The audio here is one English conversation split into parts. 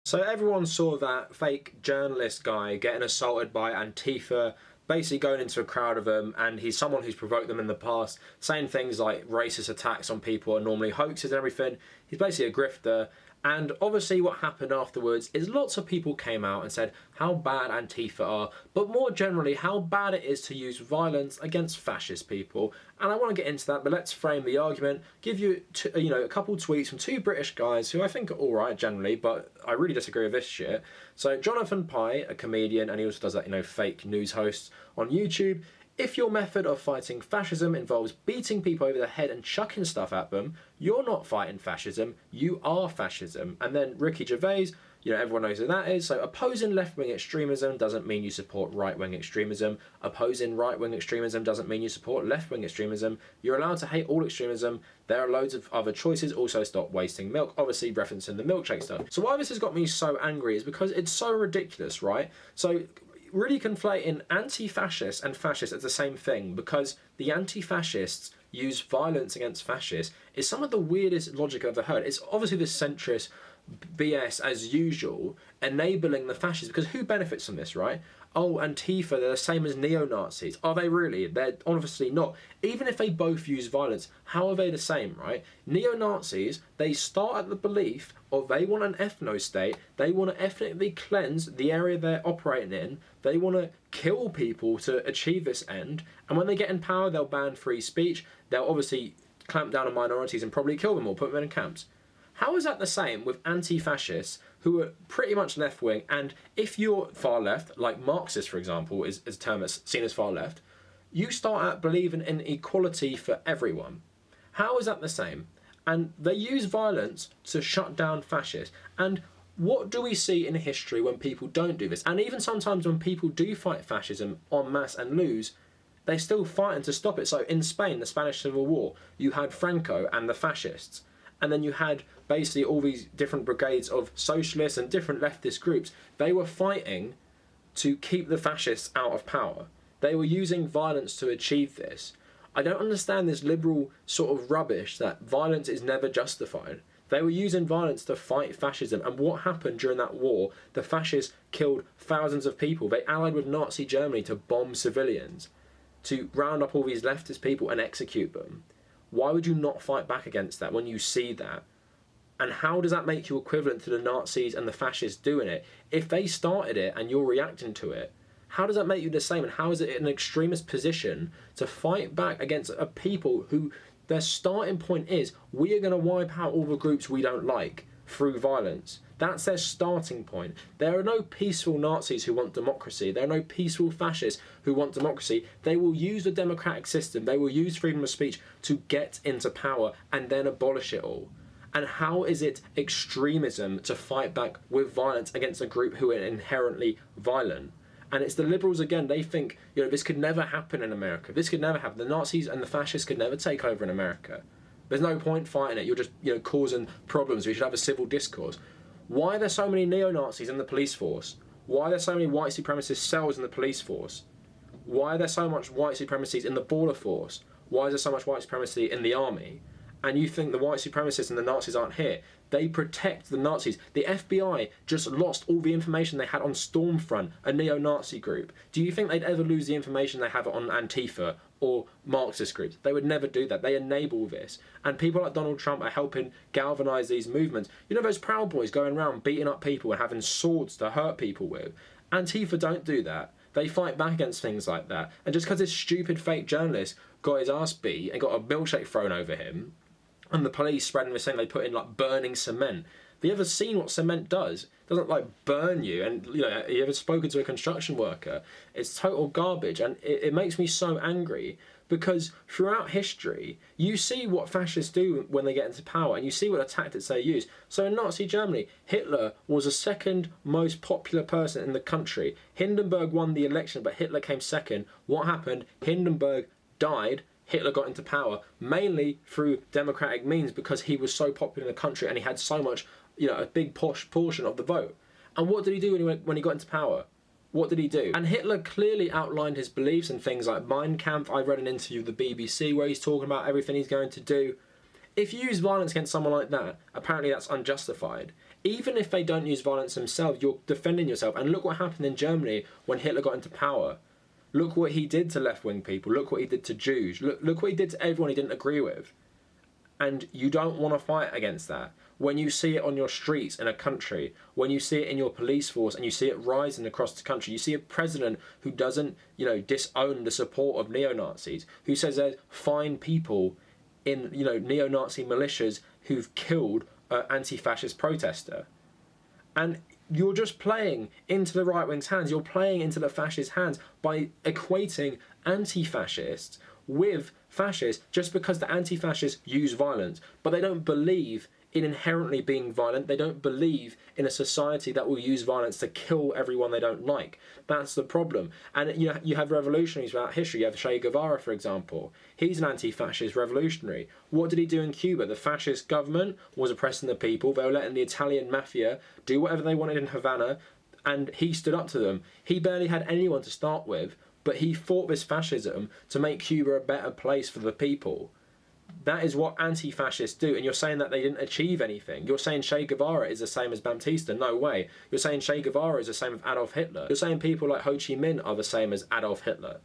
So everyone saw that fake journalist guy getting assaulted by Antifa, basically going into a crowd of them, and he's someone who's provoked them in the past, saying things like racist attacks on people are normally hoaxes and everything. He's basically a grifter. And obviously what happened afterwards is lots of people came out and said how bad Antifa are, but more generally how bad it is to use violence against fascist people. And I want to get into that, but let's frame the argument, give you a couple tweets from two British guys who I think are alright generally, but I really disagree with this shit. So Jonathon Pie, a comedian, and he also does that, fake news hosts on YouTube. If your method of fighting fascism involves beating people over the head and chucking stuff at them, you're not fighting fascism, you are fascism. And then Ricky Gervais, everyone knows who that is. So opposing left-wing extremism doesn't mean you support right-wing extremism. Opposing right-wing extremism doesn't mean you support left-wing extremism. You're allowed to hate all extremism. There are loads of other choices. Also stop wasting milk, obviously referencing the milkshake stuff. So why this has got me so angry is because it's so ridiculous, right? So really conflating anti-fascists and fascists as the same thing, because the anti-fascists use violence against fascists is some of the weirdest logic I've ever heard. It's obviously the centrist BS as usual, enabling the fascists, because who benefits from this, right? Oh, Antifa, they're the same as neo-Nazis. Are they really? They're obviously not. Even if they both use violence, how are they the same, right? Neo-Nazis, they start at the belief of they want an ethno-state, they want to ethnically cleanse the area they're operating in, they want to kill people to achieve this end, and when they get in power, they'll ban free speech, they'll obviously clamp down on minorities and probably kill them or put them in camps. How is that the same with anti-fascists who are pretty much left-wing, and if you're far left, like Marxist, for example, is a term that's seen as far left, you start out believing in equality for everyone. How is that the same? And they use violence to shut down fascists. And what do we see in history when people don't do this? And even sometimes when people do fight fascism en masse and lose, they're still fighting to stop it. So in Spain, the Spanish Civil War, you had Franco and the fascists. And then you had basically all these different brigades of socialists and different leftist groups. They were fighting to keep the fascists out of power. They were using violence to achieve this. I don't understand this liberal sort of rubbish that violence is never justified. They were using violence to fight fascism, and what happened during that war? The fascists killed thousands of people. They allied with Nazi Germany to bomb civilians, to round up all these leftist people and execute them. Why would you not fight back against that when you see that? And how does that make you equivalent to the Nazis and the fascists doing it? If they started it and you're reacting to it, how does that make you the same? And how is it an extremist position to fight back against a people who their starting point is, we are going to wipe out all the groups we don't like through violence? That's their starting point. There are no peaceful Nazis who want democracy. There are no peaceful fascists who want democracy. They will use the democratic system. They will use freedom of speech to get into power and then abolish it all. And how is it extremism to fight back with violence against a group who are inherently violent? And it's the liberals again, they think, this could never happen in America. This could never happen. The Nazis and the fascists could never take over in America. There's no point fighting it. You're just, causing problems. We should have a civil discourse. Why are there so many neo-Nazis in the police force? Why are there so many white supremacist cells in the police force? Why are there so much white supremacies in the border force? Why is there so much white supremacy in the army? And you think the white supremacists and the Nazis aren't here? They protect the Nazis. The FBI just lost all the information they had on Stormfront, a neo-Nazi group. Do you think they'd ever lose the information they have on Antifa or Marxist groups? They would never do that. They enable this. And people like Donald Trump are helping galvanise these movements. Those Proud Boys going around beating up people and having swords to hurt people with? Antifa don't do that. They fight back against things like that. And just because this stupid fake journalist got his ass beat and got a milkshake thrown over him, and the police spreading this thing they put in burning cement. Have you ever seen what cement does? It doesn't burn you. And you ever spoken to a construction worker? It's total garbage, and it makes me so angry because throughout history you see what fascists do when they get into power, and you see what the tactics they use. So in Nazi Germany, Hitler was the second most popular person in the country. Hindenburg won the election, but Hitler came second. What happened? Hindenburg died. Hitler got into power mainly through democratic means because he was so popular in the country and he had so much, a big portion of the vote. And what did he do when he got into power? What did he do? And Hitler clearly outlined his beliefs and things like Mein Kampf. I read an interview with the BBC where he's talking about everything he's going to do. If you use violence against someone like that, apparently that's unjustified. Even if they don't use violence themselves, you're defending yourself. And look what happened in Germany when Hitler got into power. Look what he did to left-wing people. Look what he did to Jews. Look what he did to everyone he didn't agree with. And you don't want to fight against that. When you see it on your streets in a country, when you see it in your police force and you see it rising across the country, you see a president who doesn't, disown the support of neo-Nazis, who says there's fine people in, neo-Nazi militias who've killed an anti-fascist protester. And you're just playing into the right-wing's hands. You're playing into the fascist hands by equating anti-fascists with fascists just because the anti-fascists use violence. But they don't believe in inherently being violent. They don't believe in a society that will use violence to kill everyone they don't like. That's the problem. And you have revolutionaries throughout history. You have Che Guevara, for example. He's an anti-fascist revolutionary. What did he do in Cuba? The fascist government was oppressing the people. They were letting the Italian mafia do whatever they wanted in Havana, and he stood up to them. He barely had anyone to start with, but he fought this fascism to make Cuba a better place for the people. That is what anti-fascists do, and you're saying that they didn't achieve anything. You're saying Che Guevara is the same as Baptista. No way. You're saying Che Guevara is the same as Adolf Hitler. You're saying people like Ho Chi Minh are the same as Adolf Hitler.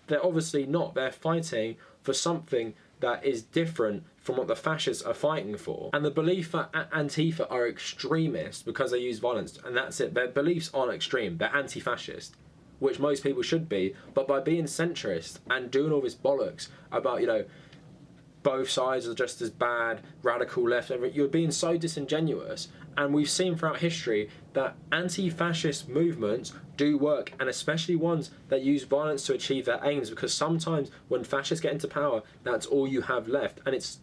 They're obviously not. They're fighting for something that is different from what the fascists are fighting for. And the belief that Antifa are extremists because they use violence, and that's it. Their beliefs aren't extreme. They're anti-fascist, which most people should be. But by being centrist and doing all this bollocks about, both sides are just as bad, radical left, you're being so disingenuous. And we've seen throughout history that anti-fascist movements do work, and especially ones that use violence to achieve their aims, because sometimes when fascists get into power, that's all you have left. And it's,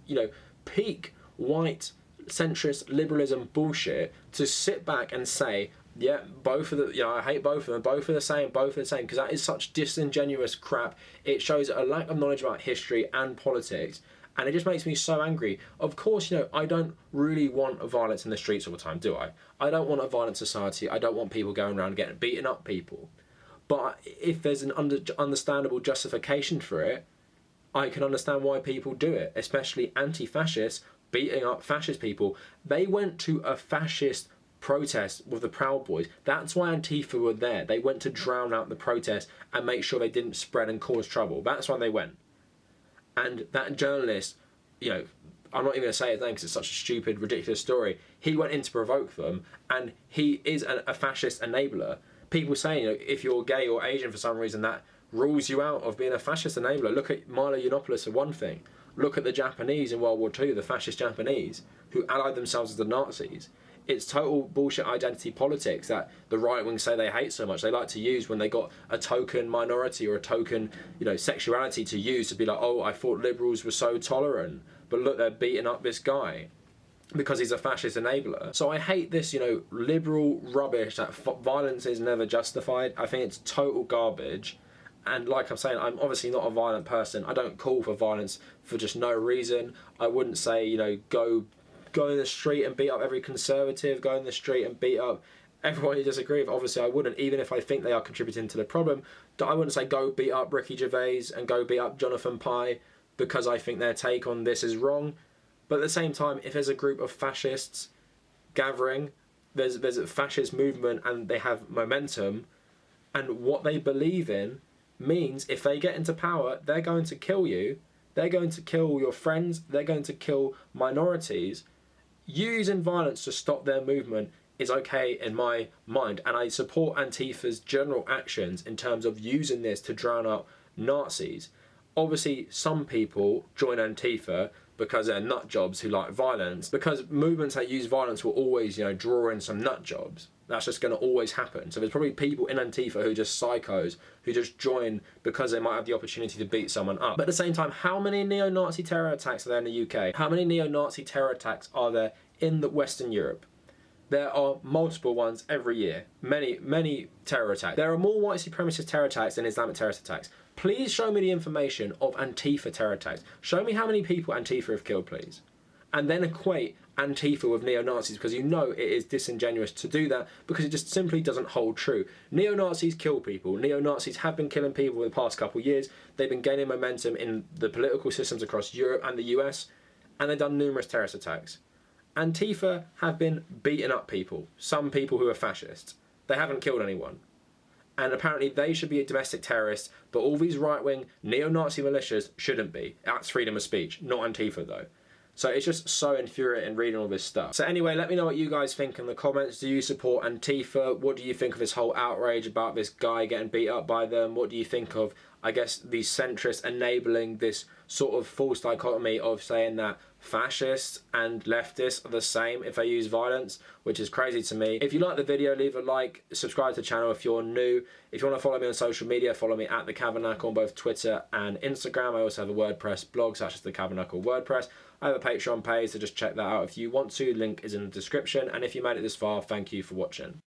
peak white centrist liberalism bullshit to sit back and say, yeah, both of the, I hate both of them, both are the same, because that is such disingenuous crap. It shows a lack of knowledge about history and politics. And it just makes me so angry. Of course, I don't really want violence in the streets all the time, do I? I don't want a violent society. I don't want people going around getting beating up people. But if there's an understandable justification for it, I can understand why people do it, especially anti-fascists beating up fascist people. They went to a fascist protest with the Proud Boys. That's why Antifa were there. They went to drown out the protest and make sure they didn't spread and cause trouble. That's why they went. And that journalist, I'm not even going to say his name because it's such a stupid, ridiculous story. He went in to provoke them, and he is a fascist enabler. People saying, if you're gay or Asian for some reason, that rules you out of being a fascist enabler. Look at Milo Yiannopoulos for one thing. Look at the Japanese in World War II, the fascist Japanese, who allied themselves with the Nazis. It's total bullshit identity politics that the right wing say they hate so much. They like to use when they got a token minority or a token, sexuality to use to be like, oh, I thought liberals were so tolerant, but look, they're beating up this guy because he's a fascist enabler. So I hate this, liberal rubbish that violence is never justified. I think it's total garbage. And like I'm saying, I'm obviously not a violent person. I don't call for violence for just no reason. I wouldn't say, go in the street and beat up every conservative, go in the street and beat up everyone you disagree with. Obviously I wouldn't, even if I think they are contributing to the problem. I wouldn't say go beat up Ricky Gervais and go beat up Jonathon Pie because I think their take on this is wrong. But at the same time, if there's a group of fascists gathering, there's a fascist movement and they have momentum, and what they believe in means if they get into power, they're going to kill you, they're going to kill your friends, they're going to kill minorities. Using violence to stop their movement is okay in my mind, and I support Antifa's general actions in terms of using this to drown out Nazis. Obviously, some people join Antifa because they're nut jobs who like violence, because movements that use violence will always, draw in some nut jobs. That's just going to always happen. So there's probably people in Antifa who are just psychos, who just join because they might have the opportunity to beat someone up. But at the same time, how many neo-Nazi terror attacks are there in the UK? How many neo-Nazi terror attacks are there in Western Europe? There are multiple ones every year. Many terror attacks. There are more white supremacist terror attacks than Islamic terrorist attacks. Please show me the information of Antifa terror attacks. Show me how many people Antifa have killed, please. And then equate Antifa with neo-Nazis, because it is disingenuous to do that, because it just simply doesn't hold true. Neo-Nazis kill people. Neo-Nazis have been killing people for the past couple of years. They've been gaining momentum in the political systems across Europe and the US, and they've done numerous terrorist attacks. Antifa have been beating up people, some people who are fascists. They haven't killed anyone. And apparently they should be domestic terrorists, but all these right-wing neo-Nazi militias shouldn't be. That's freedom of speech, not Antifa though. So it's just so infuriating reading all this stuff. So anyway, let me know what you guys think in the comments. Do you support Antifa? What do you think of this whole outrage about this guy getting beat up by them? What do you think of, I guess, these centrists enabling this sort of false dichotomy of saying that fascists and leftists are the same if they use violence, which is crazy to me. If you like the video, leave a like, subscribe to the channel if you're new. If you want to follow me on social media, follow me at The Cavernacle on both Twitter and Instagram. I also have a WordPress blog, such as The Cavernacle WordPress. I have a Patreon page, so just check that out if you want to. Link is in the description. And if you made it this far, thank you for watching.